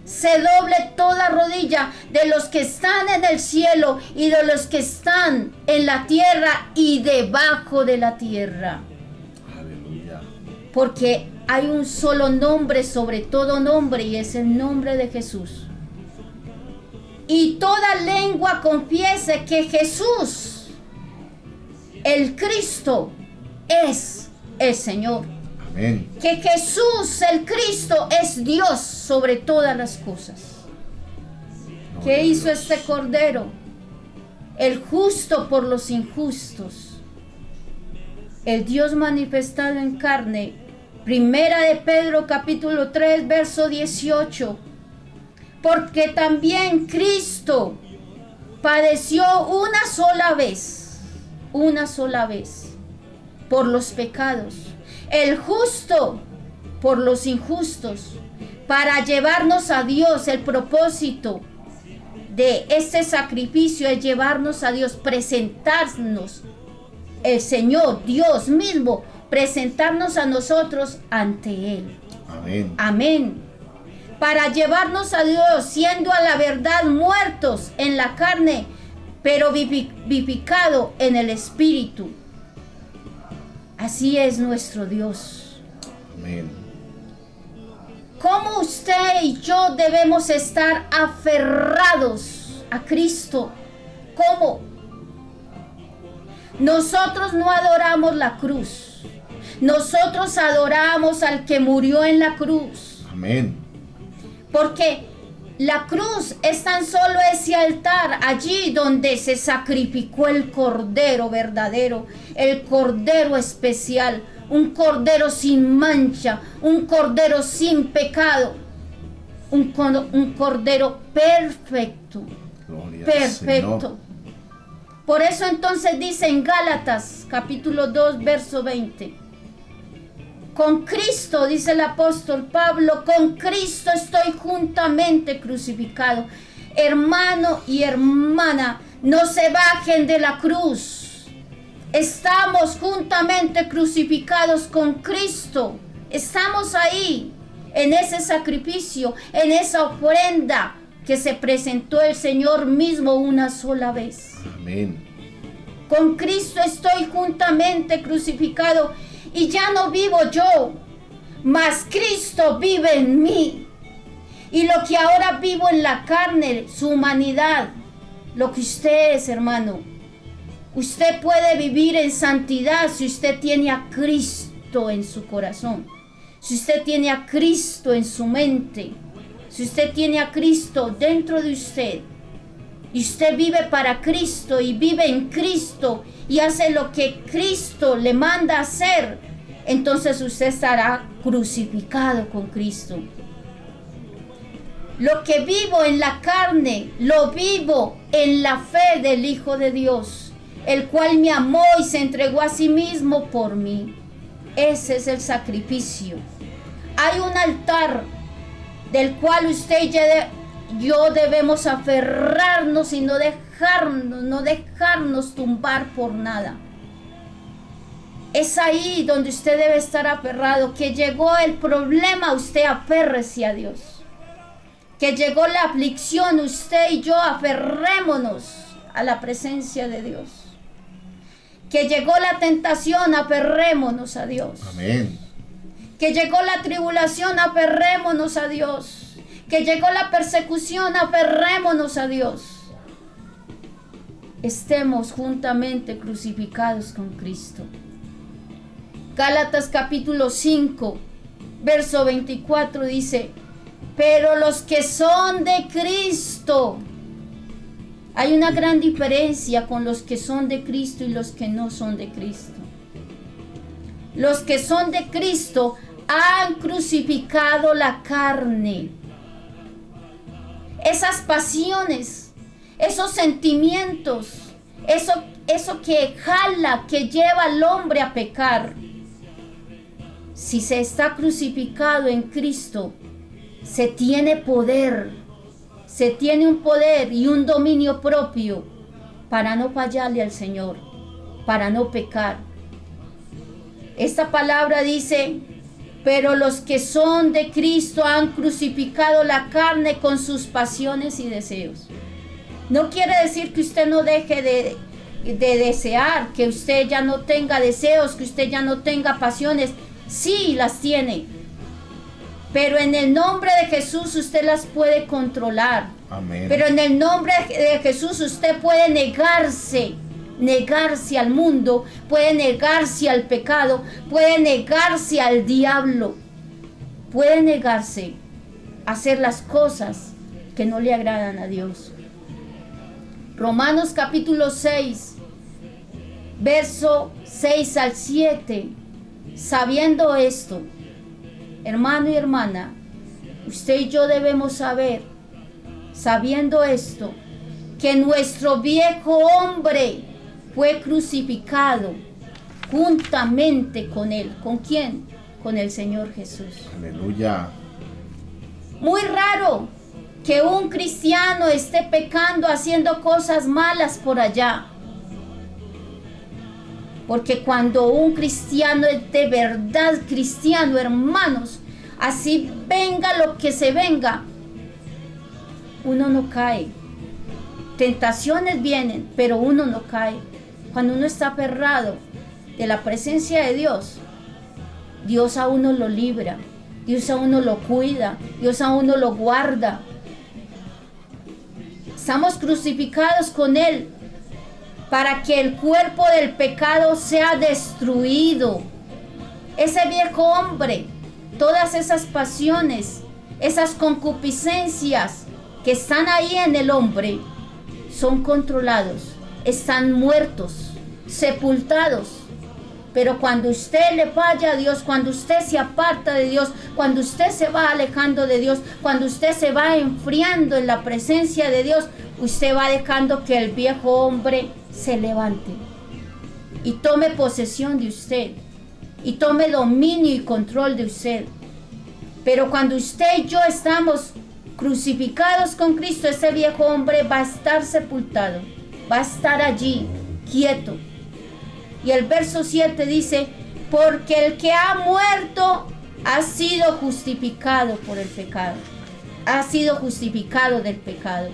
B: se doble toda rodilla de los que están en el cielo y de los que están en la tierra y debajo de la tierra.
A: Aleluya.
B: Porque hay un solo nombre sobre todo nombre, y es el nombre de Jesús. Y toda lengua confiese que Jesús, el Cristo, es el Señor.
A: Amén.
B: Que Jesús, el Cristo, es Dios sobre todas las cosas.
A: Gloria
B: ¿Qué
A: a
B: hizo
A: Dios.
B: este Cordero? El justo por los injustos. El Dios manifestado en carne. Primera de Pedro capítulo 3, verso 18. Porque también Cristo padeció una sola vez, por los pecados, el justo por los injustos, para llevarnos a Dios. El propósito de este sacrificio es llevarnos a Dios, presentarnos, el Señor, Dios mismo, presentarnos a nosotros ante Él.
A: Amén.
B: Amén. Para llevarnos a Dios, siendo a la verdad muertos en la carne, pero vivificado en el Espíritu. Así es nuestro Dios.
A: Amén.
B: ¿Cómo usted y yo debemos estar aferrados a Cristo? ¿Cómo? Nosotros no adoramos la cruz. Nosotros adoramos al que murió en la cruz.
A: Amén.
B: Porque la cruz es tan solo ese altar allí donde se sacrificó el Cordero verdadero, el Cordero especial, un Cordero sin mancha, un Cordero sin pecado, un Cordero perfecto,
A: Gloria al
B: perfecto.
A: Señor.
B: Por eso entonces dice en Gálatas capítulo 2 verso 20: con Cristo, dice el apóstol Pablo, con Cristo estoy juntamente crucificado. Hermano y hermana, no se bajen de la cruz. Estamos juntamente crucificados con Cristo. Estamos ahí, en ese sacrificio, en esa ofrenda que se presentó el Señor mismo una sola vez.
A: Amén.
B: Con Cristo estoy juntamente crucificado. Y ya no vivo yo, mas Cristo vive en mí. Y lo que ahora vivo en la carne, su humanidad, lo que usted es, hermano. Usted puede vivir en santidad si usted tiene a Cristo en su corazón. si usted tiene a Cristo en su mente, si usted tiene a Cristo dentro de usted, y usted vive para Cristo y vive en Cristo y hace lo que Cristo le manda hacer, entonces usted estará crucificado con Cristo. Lo que vivo en la carne, lo vivo en la fe del Hijo de Dios, el cual me amó y se entregó a sí mismo por mí. Ese es el sacrificio. Hay un altar del cual usted y yo debemos aferrarnos y no dejarnos tumbar por nada. Es ahí donde usted debe estar aferrado. Que llegó el problema, usted aférrese a Dios. Que llegó la aflicción, usted y yo aferrémonos a la presencia de Dios. Que llegó la tentación, aferrémonos a Dios.
A: Amén.
B: Que llegó la tribulación, aferrémonos a Dios. Que llegó la persecución, aferrémonos a Dios. Estemos juntamente crucificados con Cristo. Gálatas capítulo 5, verso 24 dice: pero los que son de Cristo. Hay una gran diferencia con los que son de Cristo y los que no son de Cristo. Los que son de Cristo han crucificado la carne. Esas pasiones, esos sentimientos, eso que jala, que lleva al hombre a pecar. Si se está crucificado en Cristo, se tiene poder, se tiene un poder y un dominio propio para no fallarle al Señor, para no pecar. Esta palabra dice: pero los que son de Cristo han crucificado la carne con sus pasiones y deseos. No quiere decir que usted no deje de desear, que usted ya no tenga deseos, que usted ya no tenga pasiones. Sí, las tiene. Pero en el nombre de Jesús usted las puede controlar.
A: Amén.
B: Pero en el nombre de Jesús usted puede negarse al mundo, puede negarse al pecado, puede negarse al diablo, puede negarse a hacer las cosas que no le agradan a Dios. Romanos capítulo 6, verso 6 al 7. Sabiendo esto, hermano y hermana, usted y yo debemos saber, sabiendo esto, que nuestro viejo hombre fue crucificado juntamente con él. ¿Con quién? Con el Señor Jesús.
A: Aleluya.
B: Muy raro que un cristiano esté pecando, haciendo cosas malas por allá. Porque cuando un cristiano es de verdad cristiano, hermanos, así venga lo que se venga, uno no cae. Tentaciones vienen, pero uno no cae. Cuando uno está aferrado de la presencia de Dios, Dios a uno lo libra, Dios a uno lo cuida, Dios a uno lo guarda. Estamos crucificados con Él para que el cuerpo del pecado sea destruido. Ese viejo hombre, todas esas pasiones, esas concupiscencias que están ahí en el hombre, son controlados, están muertos, sepultados. Pero cuando usted le falla a Dios, cuando usted se aparta de Dios, cuando usted se va alejando de Dios, cuando usted se va enfriando en la presencia de Dios, usted va dejando que el viejo hombre se levante y tome posesión de usted y tome dominio y control de usted. Pero cuando usted y yo estamos crucificados con Cristo, ese viejo hombre va a estar sepultado, va a estar allí, quieto. Y el verso 7 dice: porque el que ha muerto ha sido justificado por el pecado, ha sido justificado del pecado.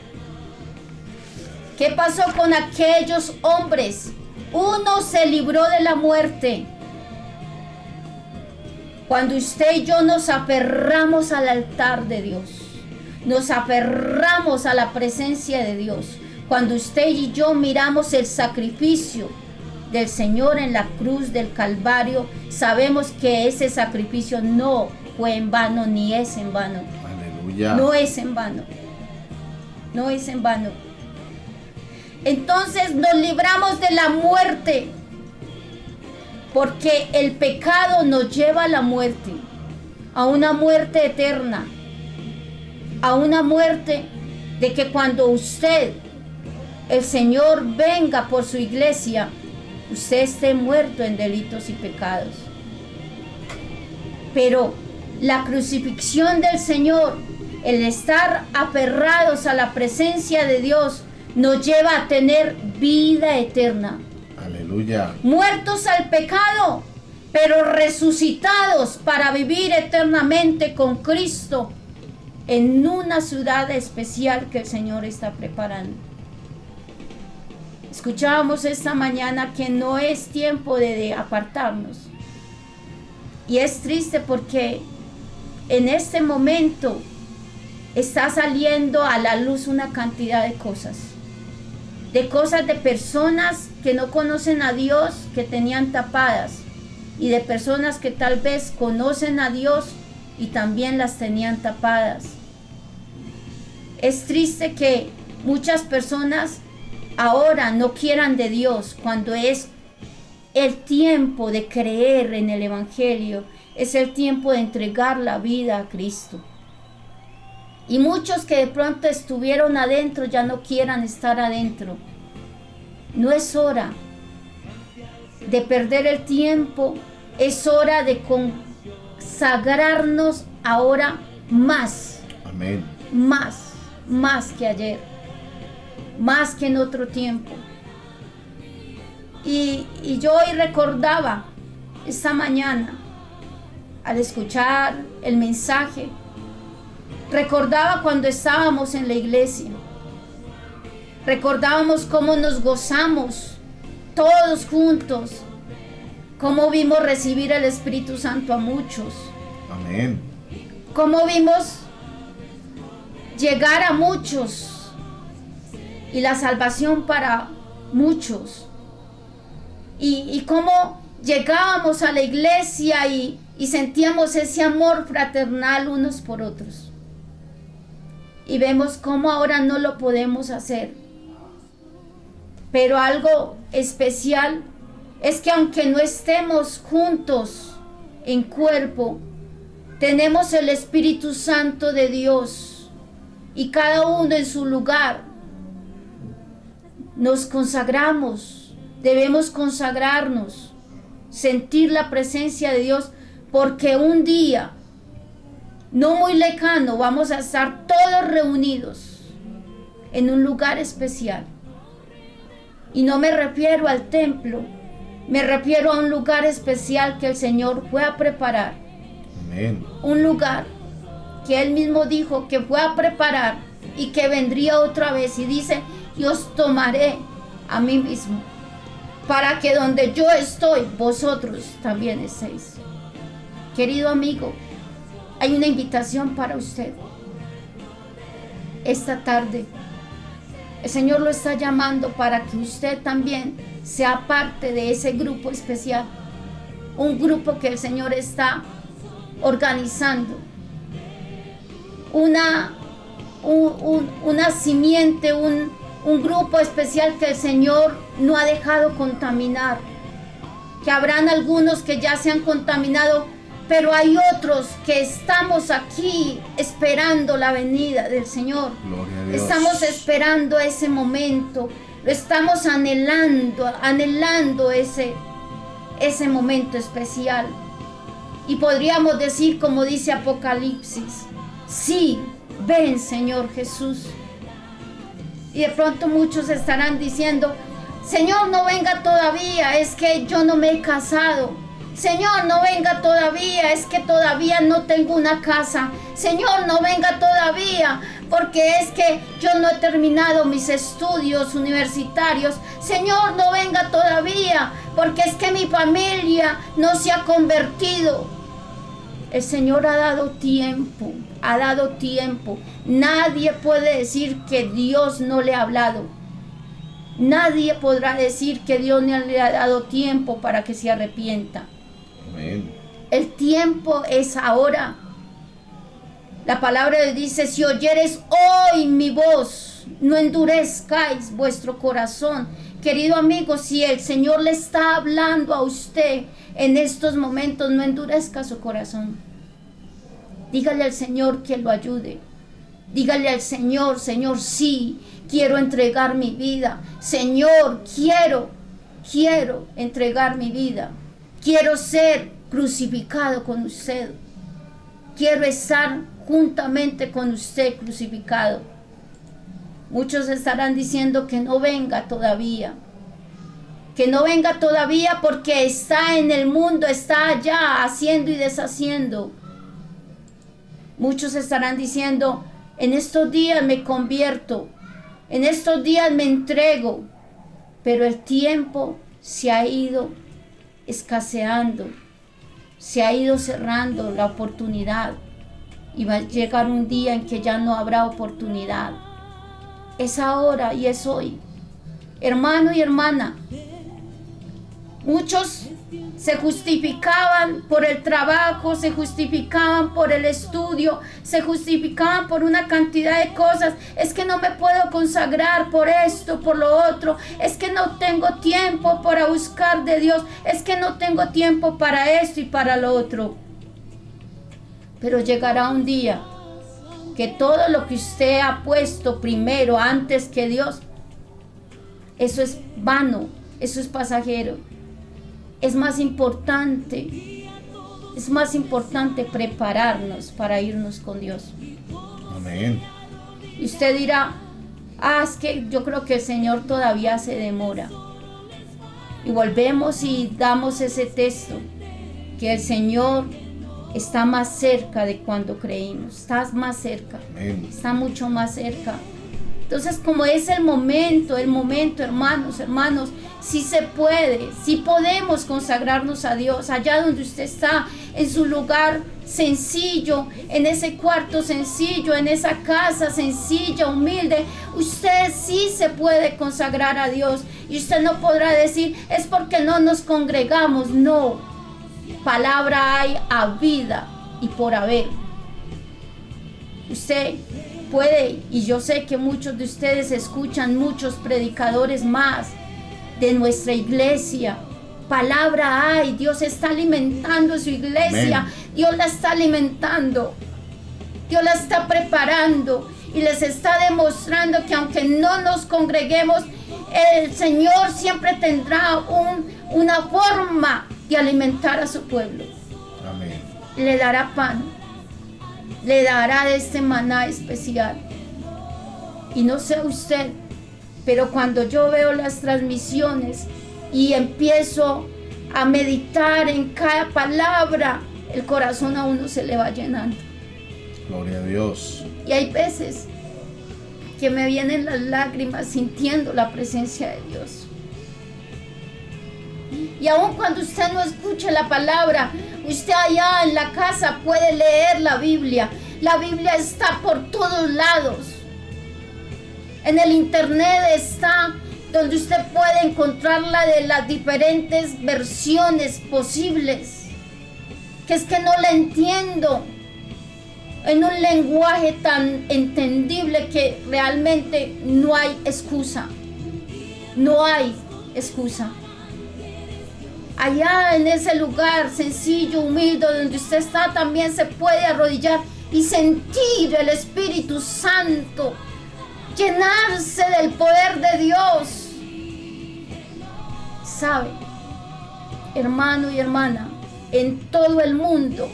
B: ¿Qué pasó con aquellos hombres? Uno se libró de la muerte. Cuando usted y yo nos aferramos al altar de Dios, nos aferramos a la presencia de Dios, cuando usted y yo miramos el sacrificio del Señor en la cruz del Calvario, sabemos que ese sacrificio no fue en vano ni es en vano.
A: Aleluya.
B: No es en vano. No es en vano. Entonces nos libramos de la muerte, porque el pecado nos lleva a la muerte, a una muerte eterna, a una muerte de que cuando usted, el Señor, venga por su iglesia, usted esté muerto en delitos y pecados. Pero la crucifixión del Señor, el estar aferrados a la presencia de Dios, nos lleva a tener vida eterna.
A: Aleluya.
B: Muertos al pecado, pero resucitados para vivir eternamente con Cristo en una ciudad especial que el Señor está preparando. Escuchábamos esta mañana que no es tiempo de apartarnos. Y es triste porque en este momento está saliendo a la luz una cantidad de cosas de personas que no conocen a Dios, que tenían tapadas, y de personas que tal vez conocen a Dios y también las tenían tapadas. Es triste que muchas personas ahora no quieran de Dios cuando es el tiempo de creer en el Evangelio, es el tiempo de entregar la vida a Cristo. Y muchos que de pronto estuvieron adentro ya no quieran estar adentro. No es hora de perder el tiempo, es hora de consagrarnos ahora más.
A: Amén.
B: Más que ayer, más que en otro tiempo. Y yo hoy recordaba esta mañana, al escuchar el mensaje, recordaba cuando estábamos en la iglesia, recordábamos cómo nos gozamos todos juntos, cómo vimos recibir el Espíritu Santo a muchos.
A: Amén.
B: Cómo vimos llegar a muchos y la salvación para muchos. Y cómo llegábamos a la iglesia y sentíamos ese amor fraternal unos por otros. Y vemos cómo ahora no lo podemos hacer. Pero algo especial es que aunque no estemos juntos en cuerpo, tenemos el Espíritu Santo de Dios y cada uno en su lugar. Nos consagramos. Debemos consagrarnos, sentir la presencia de Dios, porque un día, no muy lejano, vamos a estar todos reunidos en un lugar especial. Y no me refiero al templo, me refiero a un lugar especial que el Señor fue a preparar.
A: Amén.
B: Un lugar que Él mismo dijo que fue a preparar y que vendría otra vez. Y dice, y os tomaré a mí mismo, para que donde yo estoy, vosotros también estéis. Querido amigo, hay una invitación para usted. Esta tarde, el Señor lo está llamando para que usted también sea parte de ese grupo especial. Un grupo que el Señor está organizando. Una simiente, un grupo especial que el Señor no ha dejado contaminar, que habrán algunos que ya se han contaminado, pero hay otros que estamos aquí esperando la venida del Señor.
A: Gloria a Dios.
B: Estamos esperando ese momento, lo estamos anhelando ese momento especial. Y podríamos decir, como dice Apocalipsis, sí, ven Señor Jesús. Y de pronto muchos estarán diciendo, Señor, no venga todavía, es que yo no me he casado. Señor, no venga todavía, es que todavía no tengo una casa. Señor, no venga todavía, porque es que yo no he terminado mis estudios universitarios. Señor, no venga todavía, porque es que mi familia no se ha convertido. El Señor ha dado tiempo, ha dado tiempo. Nadie puede decir que Dios no le ha hablado. Nadie podrá decir que Dios no le ha dado tiempo para que se arrepienta.
A: Amén.
B: El tiempo es ahora. La palabra de Dios dice, si oyeres hoy mi voz, no endurezcáis vuestro corazón. Querido amigo, si el Señor le está hablando a usted en estos momentos, no endurezca su corazón. Dígale al Señor que lo ayude. Dígale al Señor, Señor, sí, quiero entregar mi vida. Señor, quiero entregar mi vida. Quiero ser crucificado con usted. Quiero estar juntamente con usted crucificado. Muchos estarán diciendo que no venga todavía. Que no venga todavía porque está en el mundo, está allá haciendo y deshaciendo. Muchos estarán diciendo, en estos días me convierto, en estos días me entrego, pero el tiempo se ha ido escaseando, se ha ido cerrando la oportunidad y va a llegar un día en que ya no habrá oportunidad. Es ahora y es hoy. Hermano y hermana, muchos se justificaban por el trabajo, se justificaban por el estudio, se justificaban por una cantidad de cosas. Es que no me puedo consagrar por esto, por lo otro. Es que no tengo tiempo para buscar de Dios. Es que no tengo tiempo para esto y para lo otro. Pero llegará un día que todo lo que usted ha puesto primero antes que Dios, eso es vano, eso es pasajero. Es más importante prepararnos para irnos con Dios.
A: Amén.
B: Y usted dirá, es que yo creo que el Señor todavía se demora. Y volvemos y damos ese texto, que el Señor está más cerca de cuando creímos, está más cerca,
A: Amén.
B: Está mucho más cerca. Entonces, como es el momento, hermanos, sí se puede, sí podemos consagrarnos a Dios, allá donde usted está, en su lugar sencillo, en ese cuarto sencillo, en esa casa sencilla, humilde, usted sí se puede consagrar a Dios. Y usted no podrá decir, es porque no nos congregamos, no. Palabra hay a vida y por haber. Usted puede, y yo sé que muchos de ustedes escuchan muchos predicadores más de nuestra iglesia. Palabra hay, Dios está alimentando su iglesia. Amén. Dios la está alimentando, Dios la está preparando y les está demostrando que aunque no nos congreguemos, el Señor siempre tendrá una forma de alimentar a su pueblo.
A: Amén.
B: Le dará pan, le dará de este maná especial. Y no sé usted, pero cuando yo veo las transmisiones y empiezo a meditar en cada palabra, el corazón a uno se le va llenando.
A: Gloria a Dios.
B: Y hay veces que me vienen las lágrimas sintiendo la presencia de Dios. Y aun cuando usted no escuche la palabra, usted allá en la casa puede leer la Biblia. La Biblia está por todos lados. En el internet está donde usted puede encontrarla de las diferentes versiones posibles. Que es que no la entiendo en un lenguaje tan entendible que realmente no hay excusa. No hay excusa. Allá en ese lugar sencillo, humilde, donde usted está, también se puede arrodillar y sentir el Espíritu Santo, llenarse del poder de Dios. ¿Sabe, hermano y hermana? En todo el mundo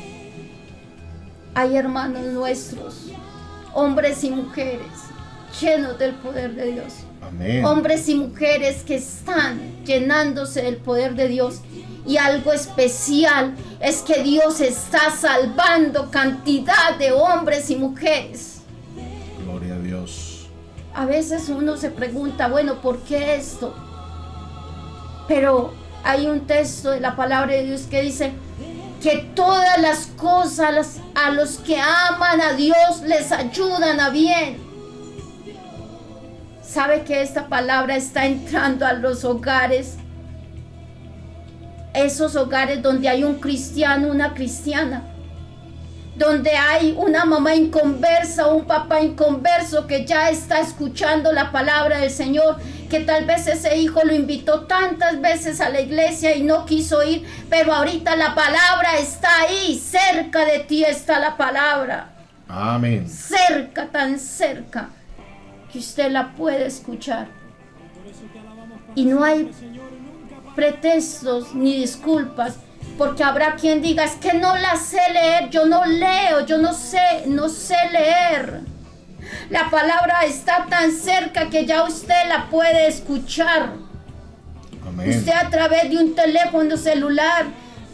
B: hay hermanos nuestros, hombres y mujeres, llenos del poder de Dios.
A: Amén.
B: Hombres y mujeres que están llenándose del poder de Dios. Y algo especial es que Dios está salvando cantidad de hombres y mujeres.
A: Gloria a Dios.
B: A veces uno se pregunta, bueno, ¿por qué esto? Pero hay un texto de la palabra de Dios que dice que todas las cosas a los que aman a Dios les ayudan a bien. ¿Sabe que esta palabra está entrando a los hogares? Esos hogares donde hay un cristiano, una cristiana, donde hay una mamá inconversa, un papá inconverso que ya está escuchando la palabra del Señor, que tal vez ese hijo lo invitó tantas veces a la iglesia y no quiso ir, pero ahorita la palabra está ahí, cerca de ti está la palabra.
A: Amén.
B: Cerca, tan cerca, que usted la puede escuchar. Y no hay pretextos ni disculpas, porque habrá quien diga, es que no la sé leer, yo no leo, yo no sé leer. La palabra está tan cerca que ya usted la puede escuchar.
A: Amén.
B: Usted a través de un teléfono celular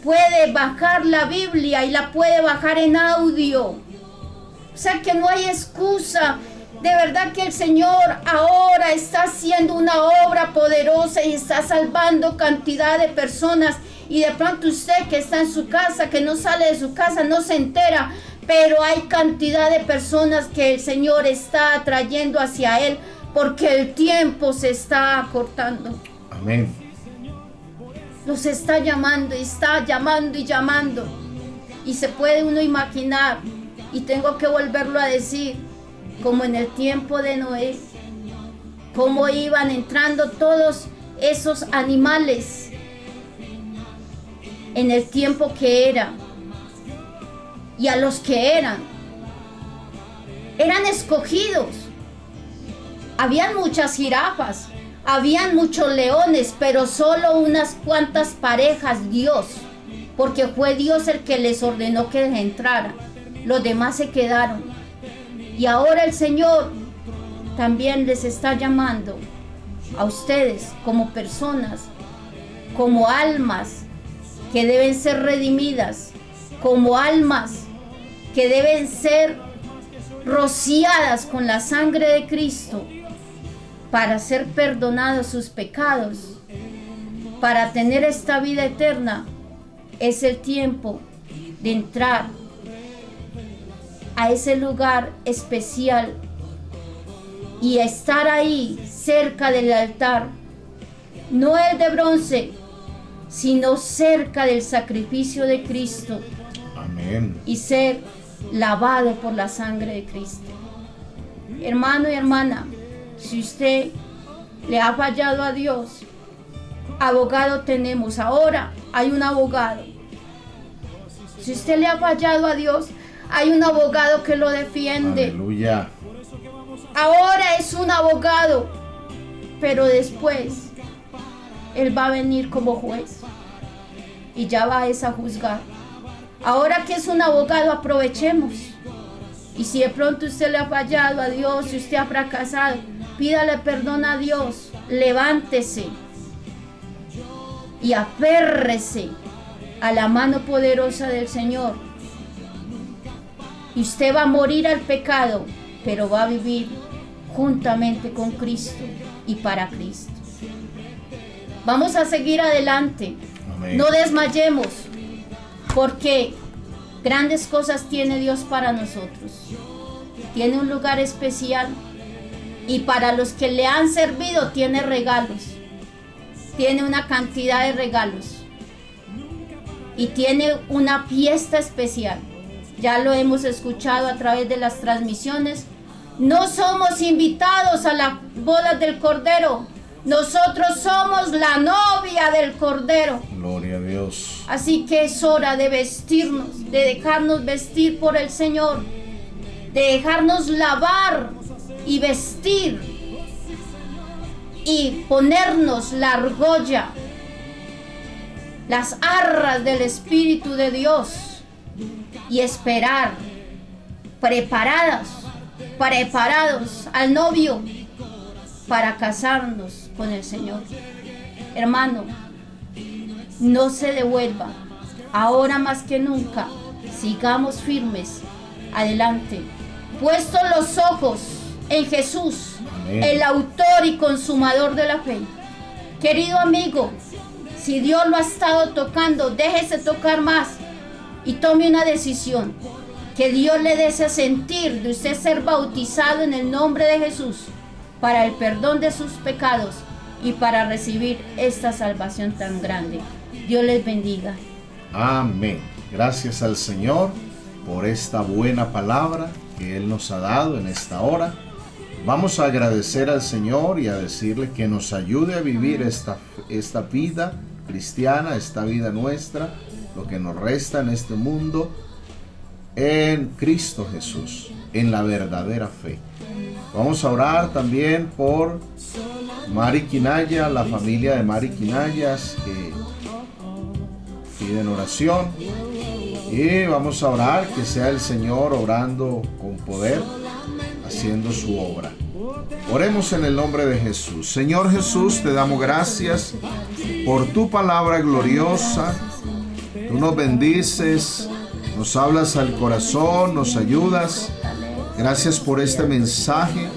B: puede bajar la Biblia y la puede bajar en audio. O sea que no hay excusa. De verdad que el Señor ahora está haciendo una obra poderosa y está salvando cantidad de personas. Y de pronto usted que está en su casa, que no sale de su casa, no se entera. Pero hay cantidad de personas que el Señor está atrayendo hacia Él porque el tiempo se está acortando.
A: Amén.
B: Los está llamando y está llamando y llamando. Y se puede uno imaginar, y tengo que volverlo a decir, como en el tiempo de Noé, cómo iban entrando todos esos animales en el tiempo que era, y a los que eran escogidos. Habían muchas jirafas, habían muchos leones, pero solo unas cuantas parejas Dios, porque fue Dios el que les ordenó que entraran. Los demás se quedaron. Y ahora el Señor también les está llamando a ustedes como personas, como almas que deben ser redimidas, como almas que deben ser rociadas con la sangre de Cristo para ser perdonados sus pecados, para tener esta vida eterna. Es el tiempo de entrar a ese lugar especial y estar ahí cerca del altar, no el de bronce, sino cerca del sacrificio de Cristo.
A: Amén.
B: Y ser lavado por la sangre de Cristo. Hermano y hermana, si usted le ha fallado a Dios, abogado tenemos. Ahora hay un abogado. Si usted le ha fallado a Dios, hay un abogado que lo defiende.
A: Aleluya.
B: Ahora es un abogado, pero después Él va a venir como juez y ya va a juzgar. Ahora que es un abogado, aprovechemos. Y si de pronto usted le ha fallado a Dios, si usted ha fracasado, pídale perdón a Dios, levántese y aférrese a la mano poderosa del Señor. Y usted va a morir al pecado, pero va a vivir juntamente con Cristo y para Cristo. Vamos a seguir adelante.
A: Amén.
B: No desmayemos, porque grandes cosas tiene Dios para nosotros. Tiene un lugar especial y para los que le han servido tiene regalos. Tiene una cantidad de regalos y tiene una fiesta especial. Ya lo hemos escuchado a través de las transmisiones. No somos invitados a las bodas del Cordero. Nosotros somos la novia del Cordero.
A: Gloria a Dios.
B: Así que es hora de vestirnos, de dejarnos vestir por el Señor, de dejarnos lavar y vestir y ponernos la argolla, las arras del Espíritu de Dios y esperar preparados al novio para casarnos con el Señor. Hermano, no se devuelva. Ahora más que nunca, sigamos firmes adelante, puestos los ojos en Jesús,
A: Amén.
B: el autor y consumador de la fe. Querido amigo, si Dios lo ha estado tocando, déjese tocar más y tome una decisión. Que Dios le dé ese sentir de usted ser bautizado en el nombre de Jesús para el perdón de sus pecados y para recibir esta salvación tan grande. Dios les bendiga.
A: Amén. Gracias al Señor. por esta buena palabra que Él nos ha dado en esta hora. Vamos a agradecer al Señor y a decirle que nos ayude a vivir esta vida cristiana, esta vida nuestra, lo que nos resta en este mundo, en Cristo Jesús, en la verdadera fe. Vamos a orar también por Mari Quinaya, la familia de Mari Quinayas que piden oración. Y vamos a orar que sea el Señor obrando con poder, haciendo su obra. Oremos en el nombre de Jesús. Señor Jesús, te damos gracias por tu palabra gloriosa. Tú nos bendices, nos hablas al corazón, nos ayudas. Gracias por este mensaje.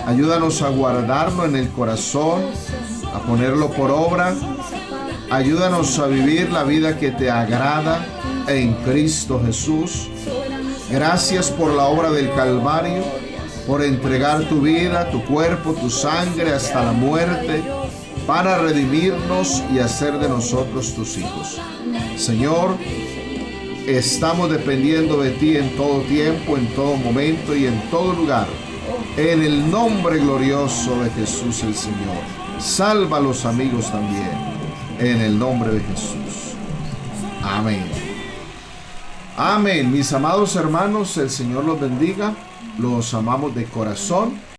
A: Ayúdanos a guardarlo en el corazón, a ponerlo por obra. Ayúdanos a vivir la vida que te agrada en Cristo Jesús. Gracias por la obra del Calvario, por entregar tu vida, tu cuerpo, tu sangre hasta la muerte, para redimirnos y hacer de nosotros tus hijos. Señor, estamos dependiendo de ti en todo tiempo, en todo momento y en todo lugar. En el nombre glorioso de Jesús el Señor. Salva a los amigos también. En el nombre de Jesús. Amén. Amén. Mis amados hermanos, el Señor los bendiga. Los amamos de corazón.